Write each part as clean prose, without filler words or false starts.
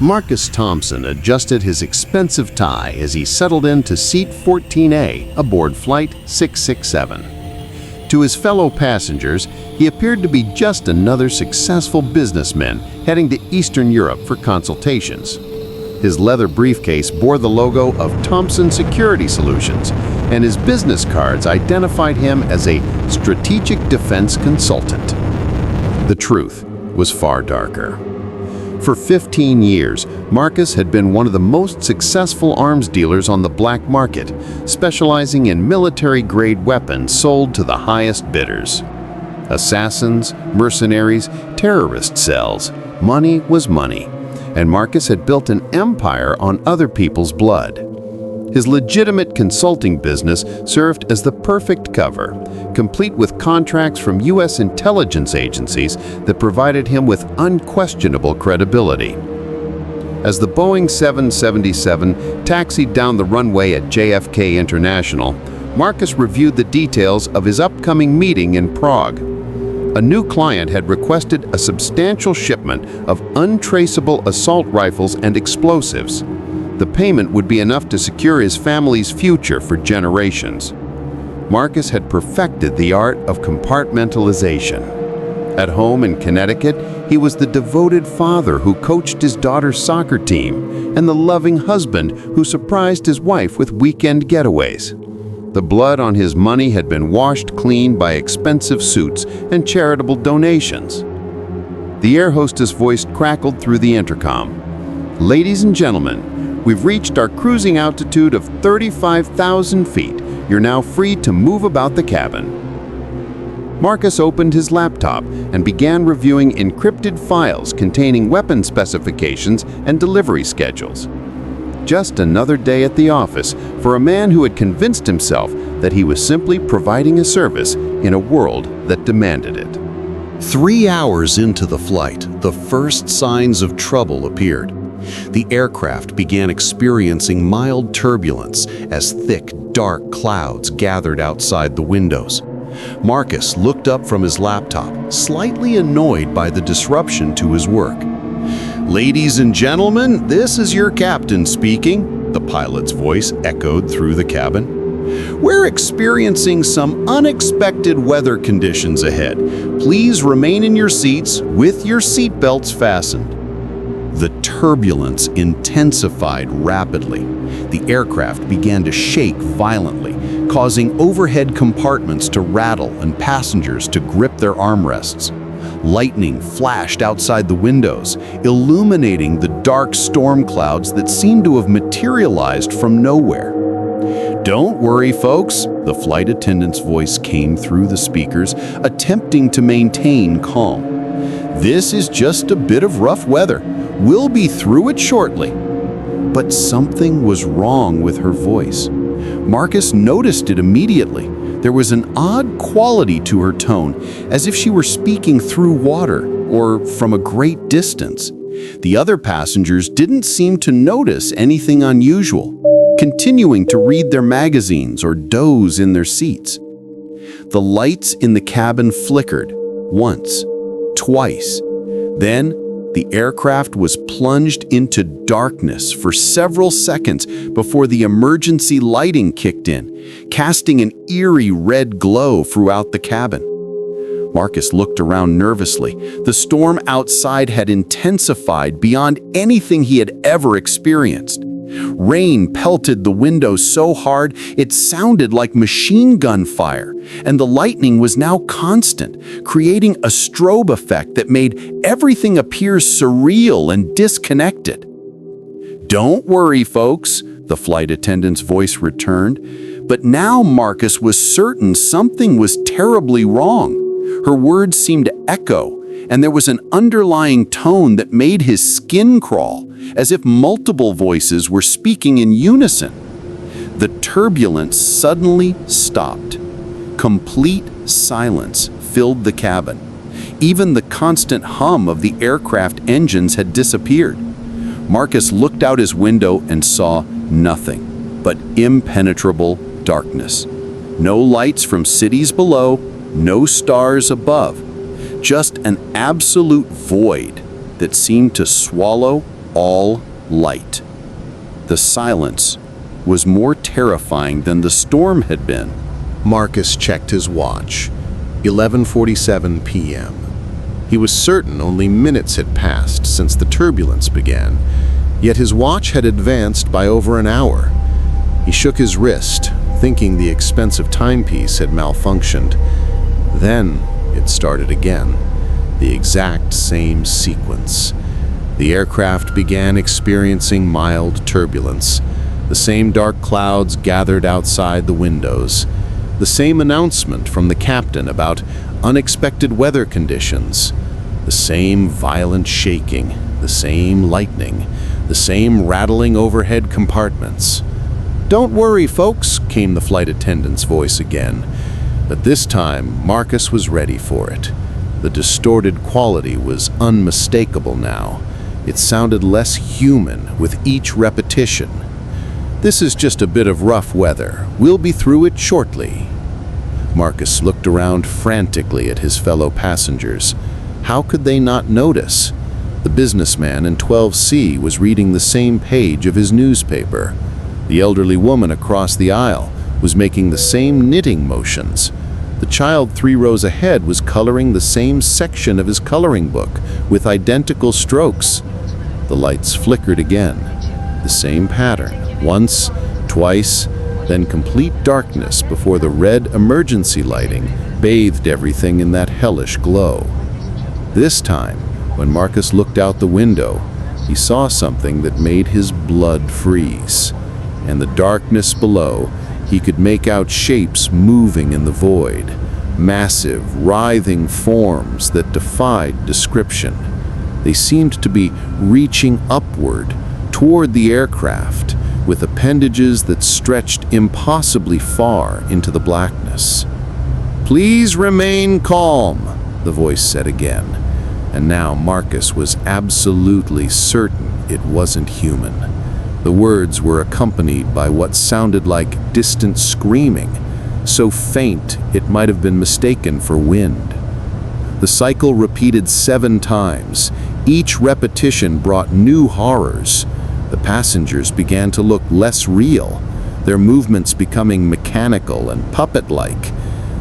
Marcus Thompson adjusted his expensive tie as he settled into seat 14A aboard Flight 667. To his fellow passengers, he appeared to be just another successful businessman heading to Eastern Europe for consultations. His leather briefcase bore the logo of Thompson Security Solutions, and his business cards identified him as a strategic defense consultant. The truth was far darker. For 15 years, Marcus had been one of the most successful arms dealers on the black market, specializing in military-grade weapons sold to the highest bidders. Assassins, mercenaries, terrorist cells, money was money, and Marcus had built an empire on other people's blood. His legitimate consulting business served as the perfect cover, complete with contracts from U.S. intelligence agencies that provided him with unquestionable credibility. As the Boeing 777 taxied down the runway at JFK International, Marcus reviewed the details of his upcoming meeting in Prague. A new client had requested a substantial shipment of untraceable assault rifles and explosives. The payment would be enough to secure his family's future for generations. Marcus had perfected the art of compartmentalization. At home in Connecticut, he was the devoted father who coached his daughter's soccer team and the loving husband who surprised his wife with weekend getaways. The blood on his money had been washed clean by expensive suits and charitable donations. The air hostess voice crackled through the intercom. "Ladies and gentlemen, we've reached our cruising altitude of 35,000 feet. You're now free to move about the cabin." Marcus opened his laptop and began reviewing encrypted files containing weapon specifications and delivery schedules. Just another day at the office for a man who had convinced himself that he was simply providing a service in a world that demanded it. 3 hours into the flight, the first signs of trouble appeared. The aircraft began experiencing mild turbulence as thick, dark clouds gathered outside the windows. Marcus looked up from his laptop, slightly annoyed by the disruption to his work. "Ladies and gentlemen, this is your captain speaking," the pilot's voice echoed through the cabin. "We're experiencing some unexpected weather conditions ahead. Please remain in your seats with your seatbelts fastened." The turbulence intensified rapidly. The aircraft began to shake violently, causing overhead compartments to rattle and passengers to grip their armrests. Lightning flashed outside the windows, illuminating the dark storm clouds that seemed to have materialized from nowhere. "Don't worry, folks," the flight attendant's voice came through the speakers, attempting to maintain calm. "This is just a bit of rough weather. We'll be through it shortly." But something was wrong with her voice. Marcus noticed it immediately. There was an odd quality to her tone, as if she were speaking through water or from a great distance. The other passengers didn't seem to notice anything unusual, continuing to read their magazines or doze in their seats. The lights in the cabin flickered, once, twice. Then, the aircraft was plunged into darkness for several seconds before the emergency lighting kicked in, casting an eerie red glow throughout the cabin. Marcus looked around nervously. The storm outside had intensified beyond anything he had ever experienced. Rain pelted the windows so hard it sounded like machine gun fire, and the lightning was now constant, creating a strobe effect that made everything appear surreal and disconnected. "Don't worry, folks," the flight attendant's voice returned, but now Marcus was certain something was terribly wrong. Her words seemed to echo, and there was an underlying tone that made his skin crawl, as if multiple voices were speaking in unison. The turbulence suddenly stopped. Complete silence filled the cabin. Even the constant hum of the aircraft engines had disappeared. Marcus looked out his window and saw nothing but impenetrable darkness. No lights from cities below, no stars above. Just an absolute void that seemed to swallow all light. The silence was more terrifying than the storm had been. Marcus checked his watch. 11:47 p.m. He was certain only minutes had passed since the turbulence began, yet his watch had advanced by over an hour. He shook his wrist, thinking the expensive timepiece had malfunctioned. Then it started again, the exact same sequence. The aircraft began experiencing mild turbulence. The same dark clouds gathered outside the windows. The same announcement from the captain about unexpected weather conditions. The same violent shaking, the same lightning, the same rattling overhead compartments. "Don't worry, folks," came the flight attendant's voice again. But this time, Marcus was ready for it. The distorted quality was unmistakable now. It sounded less human with each repetition. "This is just a bit of rough weather. We'll be through it shortly." Marcus looked around frantically at his fellow passengers. How could they not notice? The businessman in 12C was reading the same page of his newspaper. The elderly woman across the aisle was making the same knitting motions. The child 3 rows ahead was coloring the same section of his coloring book with identical strokes. The lights flickered again. The same pattern. Once, twice, then complete darkness before the red emergency lighting bathed everything in that hellish glow. This time, when Marcus looked out the window, he saw something that made his blood freeze. In the darkness below, he could make out shapes moving in the void, massive, writhing forms that defied description. They seemed to be reaching upward toward the aircraft, with appendages that stretched impossibly far into the blackness. "Please remain calm," the voice said again, and now Marcus was absolutely certain it wasn't human. The words were accompanied by what sounded like distant screaming, so faint it might have been mistaken for wind. The cycle repeated 7 times. Each repetition brought new horrors. The passengers began to look less real, their movements becoming mechanical and puppet-like.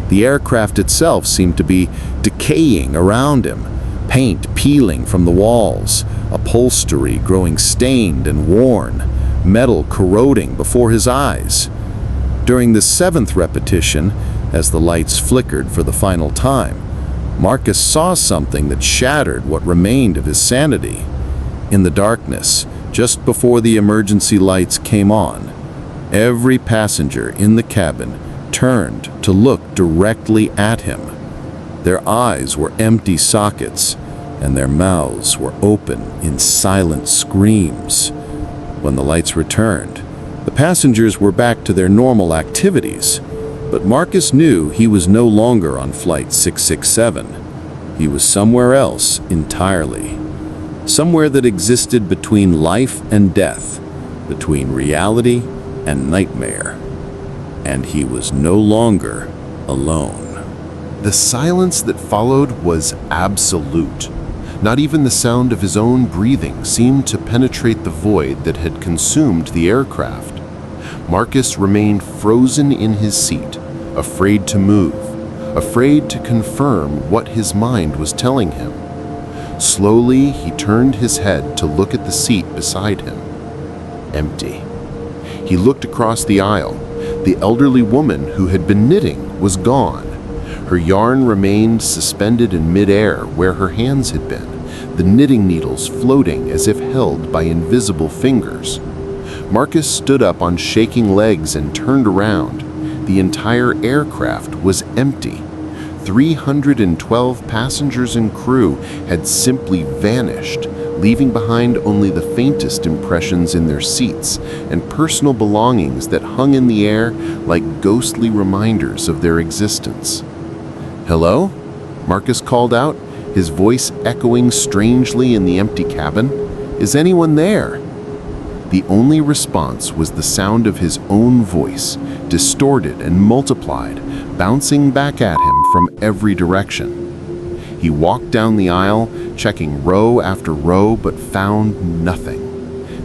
The aircraft itself seemed to be decaying around him, paint peeling from the walls, upholstery growing stained and worn, metal corroding before his eyes. During the 7th repetition, as the lights flickered for the final time, Marcus saw something that shattered what remained of his sanity. In the darkness, just before the emergency lights came on, every passenger in the cabin turned to look directly at him. Their eyes were empty sockets, and their mouths were open in silent screams. When the lights returned, the passengers were back to their normal activities, but Marcus knew he was no longer on Flight 667. He was somewhere else entirely. Somewhere that existed between life and death, between reality and nightmare. And he was no longer alone. The silence that followed was absolute. Not even the sound of his own breathing seemed to penetrate the void that had consumed the aircraft. Marcus remained frozen in his seat, afraid to move, afraid to confirm what his mind was telling him. Slowly, he turned his head to look at the seat beside him. Empty. He looked across the aisle. The elderly woman who had been knitting was gone. Her yarn remained suspended in midair where her hands had been, the knitting needles floating as if held by invisible fingers. Marcus stood up on shaking legs and turned around. The entire aircraft was empty. 312 passengers and crew had simply vanished, leaving behind only the faintest impressions in their seats and personal belongings that hung in the air like ghostly reminders of their existence. "Hello?" Marcus called out, his voice echoing strangely in the empty cabin. "Is anyone there?" The only response was the sound of his own voice, distorted and multiplied, bouncing back at him from every direction. He walked down the aisle, checking row after row, but found nothing.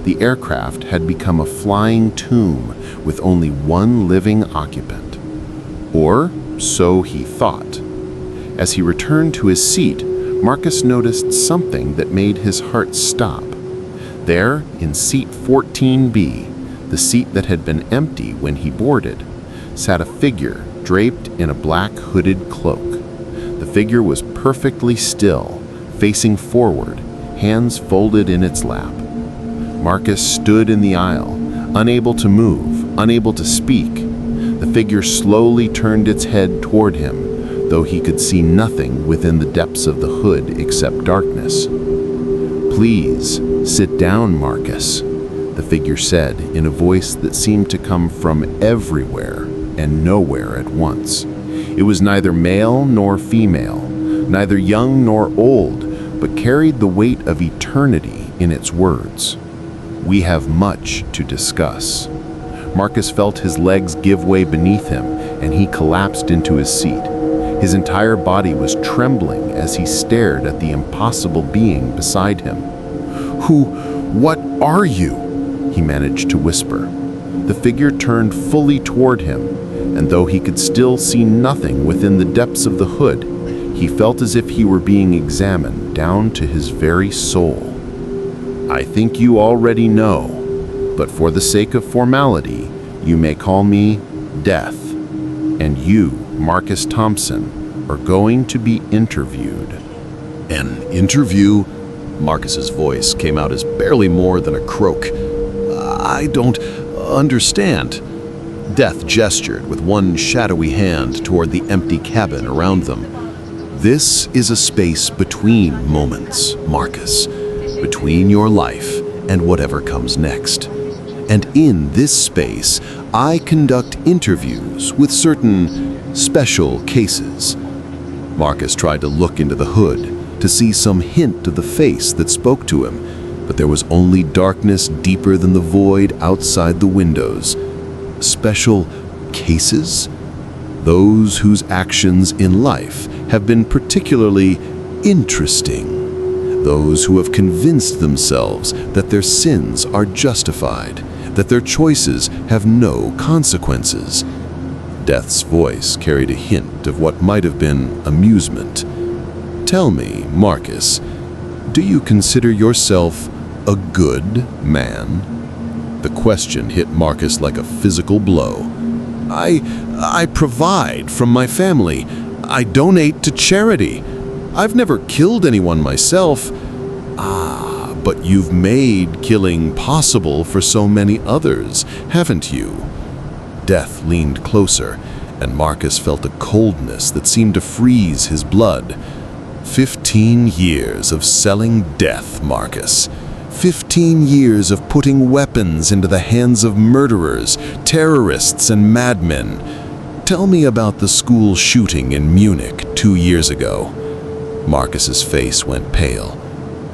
The aircraft had become a flying tomb with only one living occupant. Or so he thought. As he returned to his seat, Marcus noticed something that made his heart stop. There, in seat 14B, the seat that had been empty when he boarded, sat a figure draped in a black hooded cloak. The figure was perfectly still, facing forward, hands folded in its lap. Marcus stood in the aisle, unable to move, unable to speak. The figure slowly turned its head toward him, though he could see nothing within the depths of the hood except darkness. "Please, sit down, Marcus," the figure said in a voice that seemed to come from everywhere and nowhere at once. It was neither male nor female, neither young nor old, but carried the weight of eternity in its words. "We have much to discuss." Marcus felt his legs give way beneath him, and he collapsed into his seat. His entire body was trembling as he stared at the impossible being beside him. What are you?" he managed to whisper. The figure turned fully toward him, and though he could still see nothing within the depths of the hood, he felt as if he were being examined down to his very soul. "I think you already know, but for the sake of formality, you may call me Death. And you, Marcus Thompson, are going to be interviewed." An interview? Marcus's voice came out as barely more than a croak. "I don't understand." Death gestured with one shadowy hand toward the empty cabin around them. "This is a space between moments, Marcus, between your life and whatever comes next. And in this space, I conduct interviews with certain special cases." Marcus tried to look into the hood to see some hint of the face that spoke to him, but there was only darkness deeper than the void outside the windows. Special cases? Those whose actions in life have been particularly interesting. Those who have convinced themselves that their sins are justified, that their choices have no consequences. Death's voice carried a hint of what might have been amusement. "Tell me, Marcus, do you consider yourself a good man?" The question hit Marcus like a physical blow. I provide from my family. I donate to charity. I've never killed anyone myself." "Ah, but you've made killing possible for so many others, haven't you?" Death leaned closer, and Marcus felt a coldness that seemed to freeze his blood. 15 years of selling death, Marcus. 15 years of putting weapons into the hands of murderers, terrorists, and madmen. Tell me about the school shooting in Munich 2 years ago. Marcus's face went pale.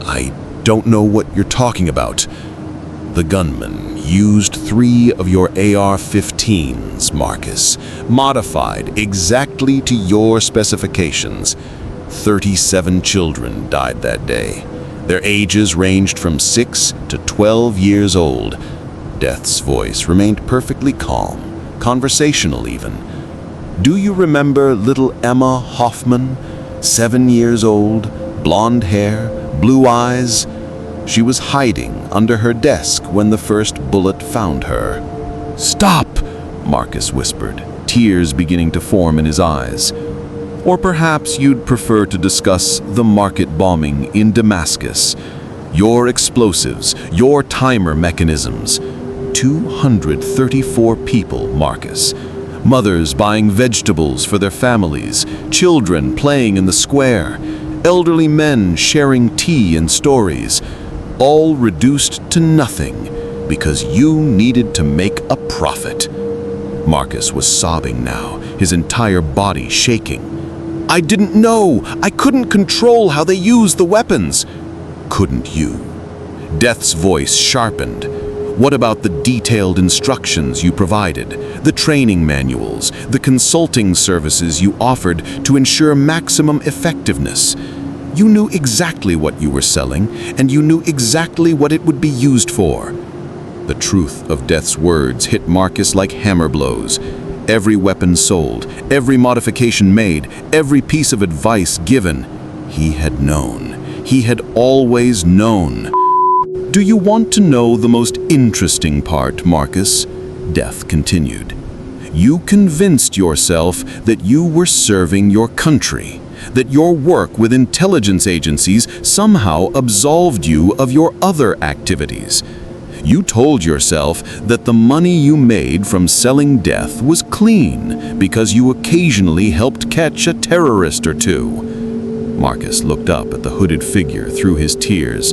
"I don't know what you're talking about." "The gunman used 3 of your AR-15s, Marcus, modified exactly to your specifications. 37 children died that day. Their ages ranged from 6 to 12 years old." Death's voice remained perfectly calm, conversational even. "Do you remember little Emma Hoffman, 7 years old, blonde hair, blue eyes? She was hiding under her desk when the first bullet found her." "Stop!" Marcus whispered, tears beginning to form in his eyes. "Or perhaps you'd prefer to discuss the market bombing in Damascus. Your explosives, your timer mechanisms. 234 people, Marcus. Mothers buying vegetables for their families, children playing in the square, elderly men sharing tea and stories, all reduced to nothing because you needed to make a profit." Marcus was sobbing now, his entire body shaking. "I didn't know! I couldn't control how they used the weapons!" "Couldn't you?" Death's voice sharpened. What about the detailed instructions you provided, the training manuals, the consulting services you offered to ensure maximum effectiveness? You knew exactly what you were selling, and you knew exactly what it would be used for. The truth of Death's words hit Marcus like hammer blows. Every weapon sold, every modification made, every piece of advice given, he had known. He had always known. Do you want to know the most interesting part, Marcus? Death continued. You convinced yourself that you were serving your country, that your work with intelligence agencies somehow absolved you of your other activities. You told yourself that the money you made from selling death was clean because you occasionally helped catch a terrorist or two. Marcus looked up at the hooded figure through his tears.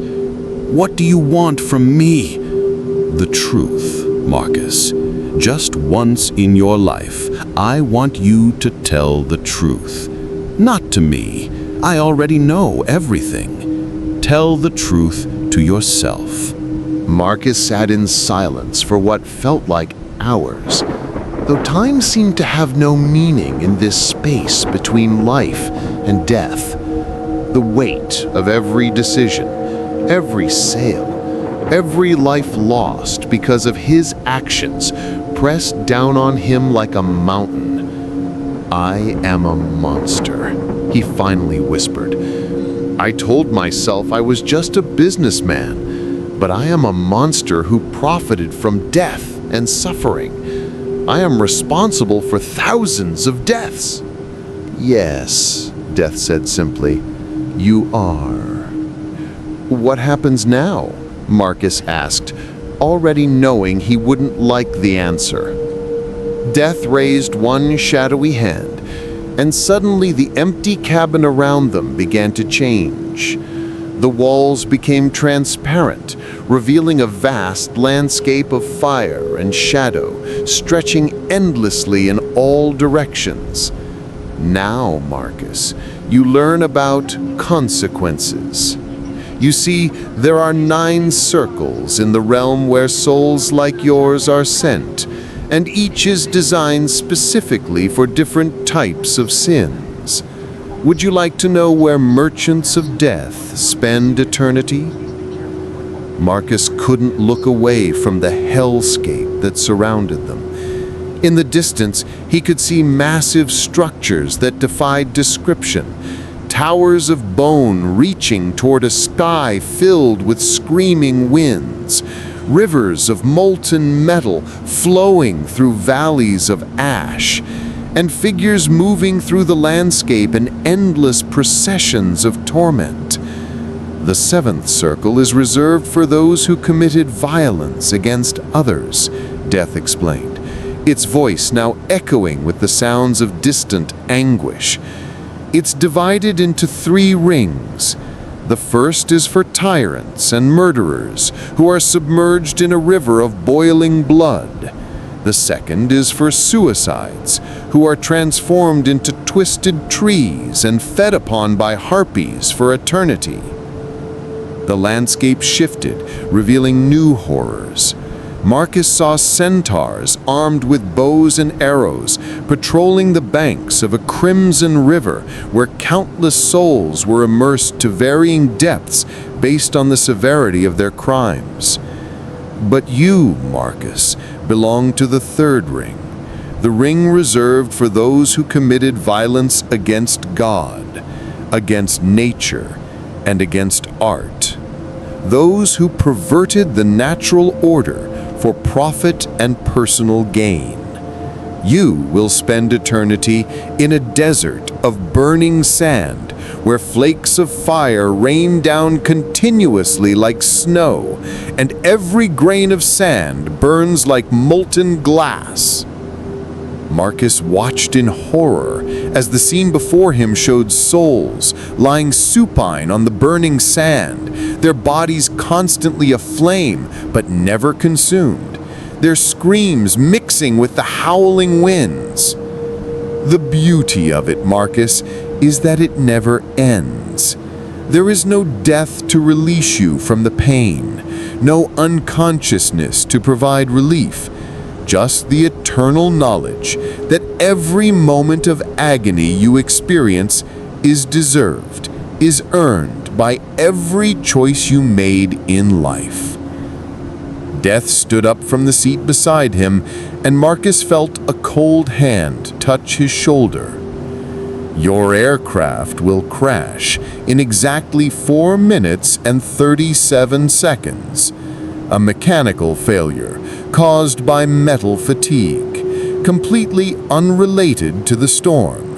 What do you want from me? The truth, Marcus. Just once in your life, I want you to tell the truth. Not to me. I already know everything. Tell the truth to yourself. Marcus sat in silence for what felt like hours, though time seemed to have no meaning in this space between life and death. The weight of every decision, every sale, every life lost because of his actions pressed down on him like a mountain. I am a monster, he finally whispered. I told myself I was just a businessman, but I am a monster who profited from death and suffering. I am responsible for thousands of deaths. Yes, Death said simply, you are. What happens now? Marcus asked, already knowing he wouldn't like the answer. Death raised one shadowy hand, and suddenly the empty cabin around them began to change. The walls became transparent, revealing a vast landscape of fire and shadow stretching endlessly in all directions. Now, Marcus, you learn about consequences. You see, there are 9 circles in the realm where souls like yours are sent, and each is designed specifically for different types of sins. Would you like to know where merchants of death spend eternity? Marcus couldn't look away from the hellscape that surrounded them. In the distance, he could see massive structures that defied description, towers of bone reaching toward a sky filled with screaming winds, rivers of molten metal flowing through valleys of ash, and figures moving through the landscape in endless processions of torment. The 7th circle is reserved for those who committed violence against others, Death explained, its voice now echoing with the sounds of distant anguish. It's divided into 3 rings. The first is for tyrants and murderers who are submerged in a river of boiling blood. The second is for suicides who are transformed into twisted trees and fed upon by harpies for eternity. The landscape shifted, revealing new horrors. Marcus saw centaurs armed with bows and arrows patrolling the banks of a crimson river where countless souls were immersed to varying depths based on the severity of their crimes. But you, Marcus, belong to the 3rd ring, the ring reserved for those who committed violence against God, against nature, and against art. Those who perverted the natural order for profit and personal gain. You will spend eternity in a desert of burning sand where flakes of fire rain down continuously like snow, and every grain of sand burns like molten glass. Marcus watched in horror as the scene before him showed souls lying supine on the burning sand, their bodies constantly aflame but never consumed, their screams mixing with the howling winds. The beauty of it, Marcus, is that it never ends. There is no death to release you from the pain, no unconsciousness to provide relief, just the eternal knowledge that every moment of agony you experience is deserved, is earned by every choice you made in life. Death stood up from the seat beside him, and Marcus felt a cold hand touch his shoulder. Your aircraft will crash in exactly 4 minutes and 37 seconds. A mechanical failure caused by metal fatigue, completely unrelated to the storm.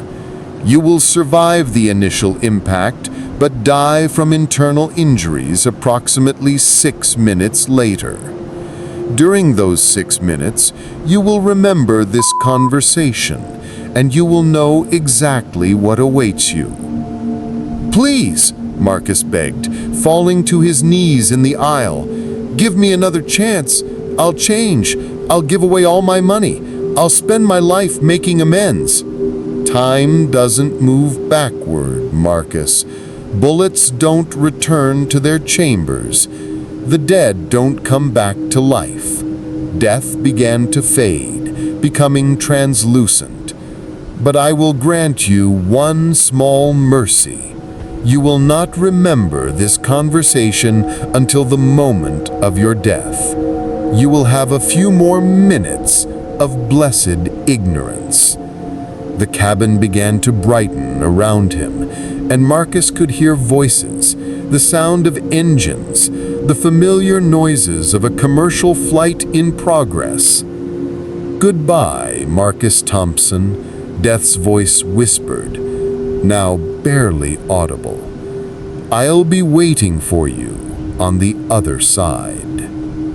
You will survive the initial impact, but die from internal injuries approximately 6 minutes later. During those 6 minutes, you will remember this conversation, and you will know exactly what awaits you. Please, Marcus begged, falling to his knees in the aisle. Give me another chance. I'll change. I'll give away all my money. I'll spend my life making amends. Time doesn't move backward, Marcus. Bullets don't return to their chambers. The dead don't come back to life. Death began to fade, becoming translucent. But I will grant you one small mercy. You will not remember this conversation until the moment of your death. You will have a few more minutes of blessed ignorance. The cabin began to brighten around him, and Marcus could hear voices, the sound of engines, the familiar noises of a commercial flight in progress. Goodbye, Marcus Thompson, Death's voice whispered, now barely audible. I'll be waiting for you on the other side.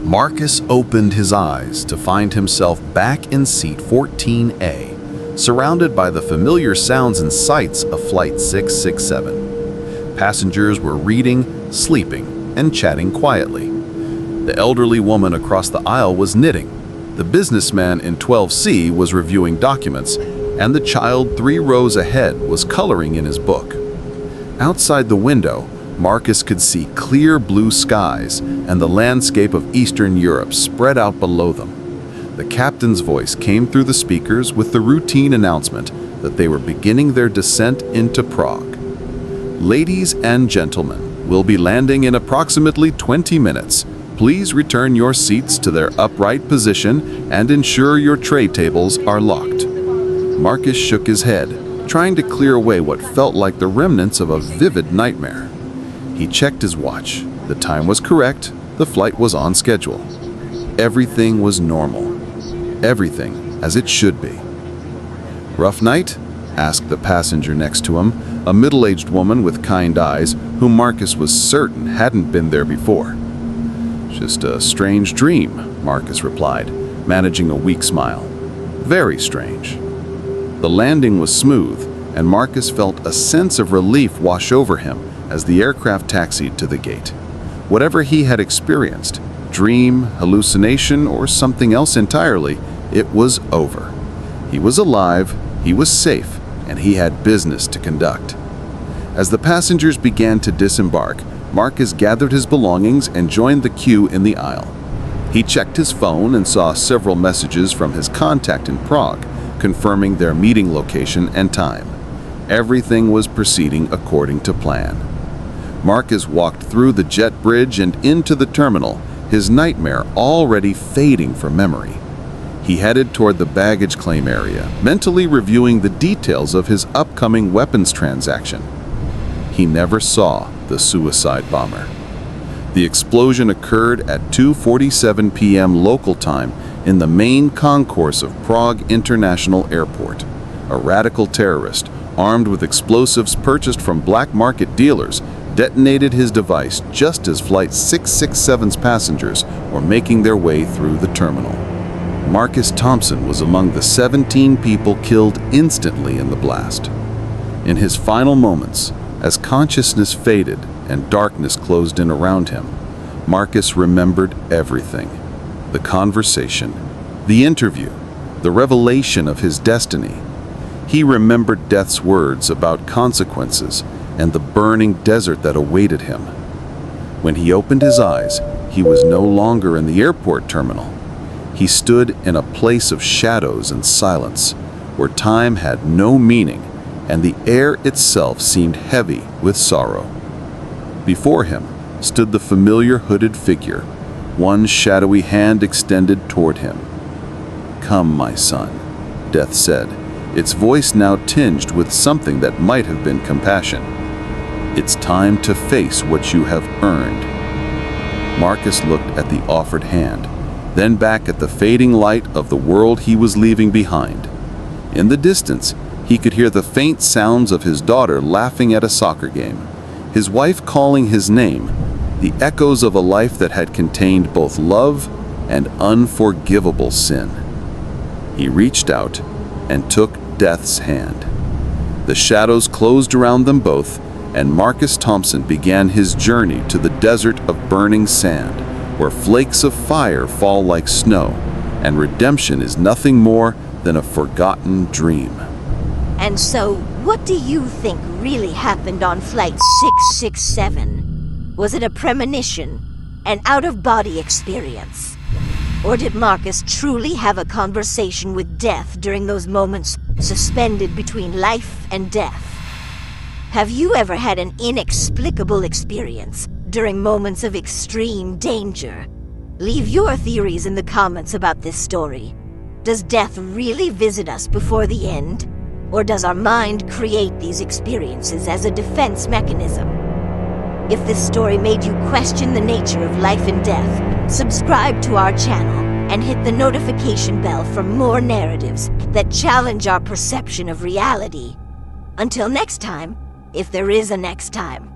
Marcus opened his eyes to find himself back in seat 14A, surrounded by the familiar sounds and sights of Flight 667. Passengers were reading, sleeping, and chatting quietly. The elderly woman across the aisle was knitting. The businessman in 12C was reviewing documents, and the child 3 rows ahead was coloring in his book. Outside the window, Marcus could see clear blue skies and the landscape of Eastern Europe spread out below them. The captain's voice came through the speakers with the routine announcement that they were beginning their descent into Prague. Ladies and gentlemen, we'll be landing in approximately 20 minutes. Please return your seats to their upright position and ensure your tray tables are locked. Marcus shook his head, trying to clear away what felt like the remnants of a vivid nightmare. He checked his watch. The time was correct. The flight was on schedule. Everything was normal. Everything as it should be. Rough night? Asked the passenger next to him, a middle-aged woman with kind eyes whom Marcus was certain hadn't been there before. Just a strange dream, Marcus replied, managing a weak smile. Very strange. The landing was smooth, and Marcus felt a sense of relief wash over him as the aircraft taxied to the gate. Whatever he had experienced, dream, hallucination, or something else entirely, it was over. He was alive, he was safe, and he had business to conduct. As the passengers began to disembark, Marcus gathered his belongings and joined the queue in the aisle. He checked his phone and saw several messages from his contact in Prague, confirming their meeting location and time. Everything was proceeding according to plan. Marcus walked through the jet bridge and into the terminal, his nightmare already fading from memory. He headed toward the baggage claim area, mentally reviewing the details of his upcoming weapons transaction. He never saw the suicide bomber. The explosion occurred at 2:47 p.m. local time in the main concourse of Prague International Airport. A radical terrorist, armed with explosives purchased from black market dealers, detonated his device just as Flight 667's passengers were making their way through the terminal. Marcus Thompson was among the 17 people killed instantly in the blast. In his final moments, as consciousness faded and darkness closed in around him, Marcus remembered everything. The conversation, the interview, the revelation of his destiny. He remembered Death's words about consequences and the burning desert that awaited him. When he opened his eyes, he was no longer in the airport terminal. He stood in a place of shadows and silence, where time had no meaning and the air itself seemed heavy with sorrow. Before him stood the familiar hooded figure, one shadowy hand extended toward him. "Come, my son," Death said, its voice now tinged with something that might have been compassion. "It's time to face what you have earned." Marcus looked at the offered hand, then back at the fading light of the world he was leaving behind. In the distance, he could hear the faint sounds of his daughter laughing at a soccer game, his wife calling his name, the echoes of a life that had contained both love and unforgivable sin. He reached out and took Death's hand. The shadows closed around them both, and Marcus Thompson began his journey to the desert of burning sand, where flakes of fire fall like snow, and redemption is nothing more than a forgotten dream. And so, what do you think really happened on Flight 667? Was it a premonition, an out-of-body experience? Or did Marcus truly have a conversation with Death during those moments suspended between life and death? Have you ever had an inexplicable experience during moments of extreme danger? Leave your theories in the comments about this story. Does death really visit us before the end? Or does our mind create these experiences as a defense mechanism? If this story made you question the nature of life and death, subscribe to our channel and hit the notification bell for more narratives that challenge our perception of reality. Until next time, if there is a next time.